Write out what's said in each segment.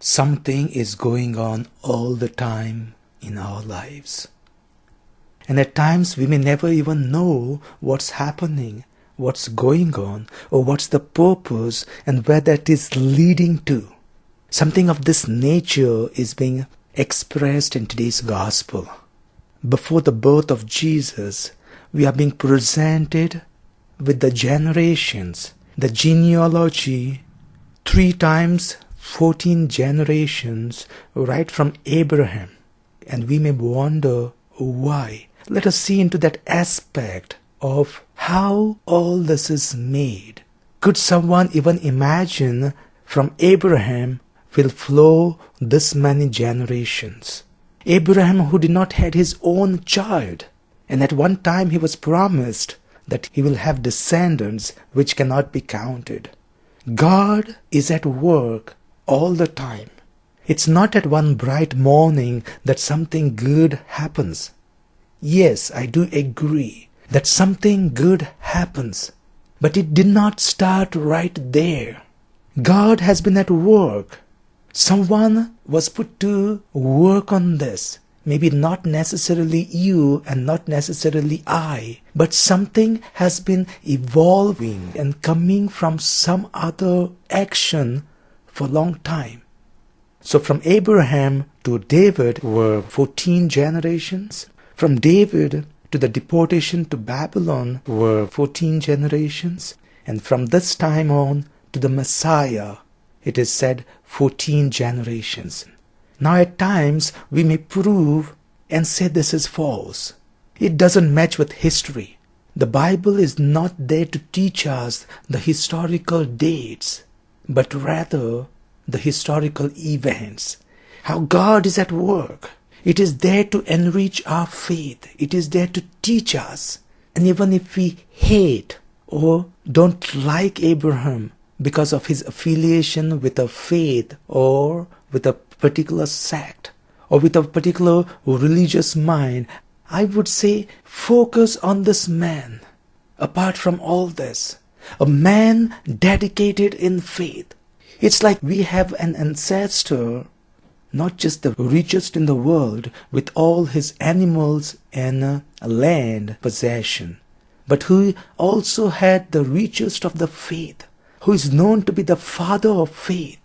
Something is going on all the time in our lives. And at times we may never even know what's happening, what's going on, or what's the purpose and where that is leading to. Something of this nature is being expressed in today's gospel. Before the birth of Jesus, we are being presented with the generations, the genealogy, 3 times 14 generations right from Abraham. And we may wonder why. Let us see into that aspect of how all this is made. Could someone even imagine from Abraham will flow this many generations? Abraham, who did not have his own child, and at one time he was promised that he will have descendants which cannot be counted. God is at work all the time. It's not at one bright morning that something good happens. Yes, I do agree that something good happens, but it did not start right there. God has been at work. Someone was put to work on this. Maybe not necessarily you and not necessarily I, but something has been evolving and coming from some other action for a long time. So from Abraham to David were 14 generations. From David to the deportation to Babylon were 14 generations. And from this time on to the Messiah, it is said 14 generations. Now at times we may prove and say this is false. It doesn't match with history. The Bible is not there to teach us the historical dates, but rather the historical events. How God is at work. It is there to enrich our faith. It is there to teach us. And even if we hate or don't like Abraham because of his affiliation with a faith or with a particular sect or with a particular religious mind, I would say focus on this man. Apart from all this, a man dedicated in faith. It's like we have an ancestor, not just the richest in the world with all his animals and land possession, but who also had the richest of the faith, who is known to be the father of faith.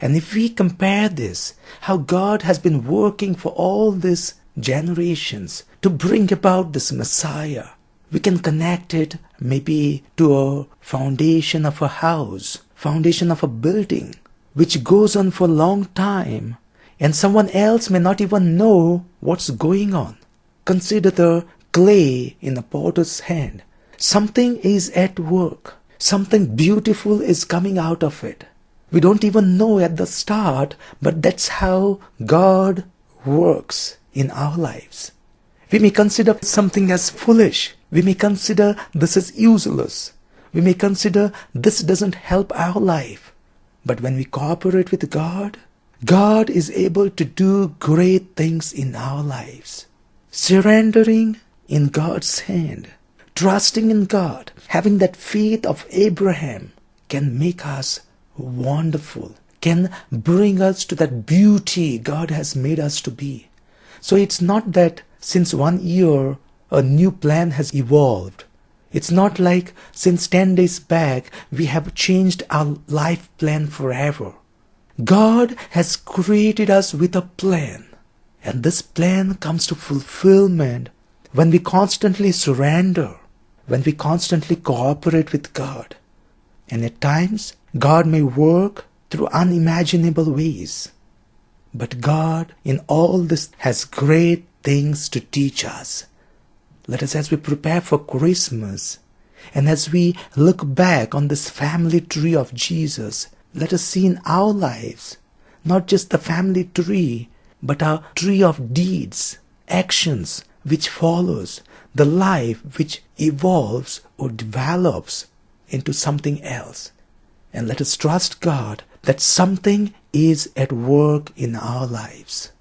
And if we compare this, how God has been working for all these generations to bring about this Messiah, we can connect it maybe to a foundation of a house, foundation of a building, which goes on for a long time, and someone else may not even know what's going on. Consider the clay in a potter's hand. Something is at work. Something beautiful is coming out of it. We don't even know at the start, but that's how God works in our lives. We may consider something as foolish. We may consider this as useless. We may consider this doesn't help our life. But when we cooperate with God, God is able to do great things in our lives. Surrendering in God's hand, trusting in God, having that faith of Abraham can make us wonderful, can bring us to that beauty God has made us to be. So it's not that since 1 year a new plan has evolved. It's not like since 10 days back we have changed our life plan forever. God has created us with a plan, and this plan comes to fulfillment when we constantly surrender, when we constantly cooperate with God. And at times, God may work through unimaginable ways. But God in all this has great things to teach us. Let us, as we prepare for Christmas, and as we look back on this family tree of Jesus, let us see in our lives, not just the family tree, but our tree of deeds, actions which follows, the life which evolves or develops into something else. And let us trust God that something is at work in our lives.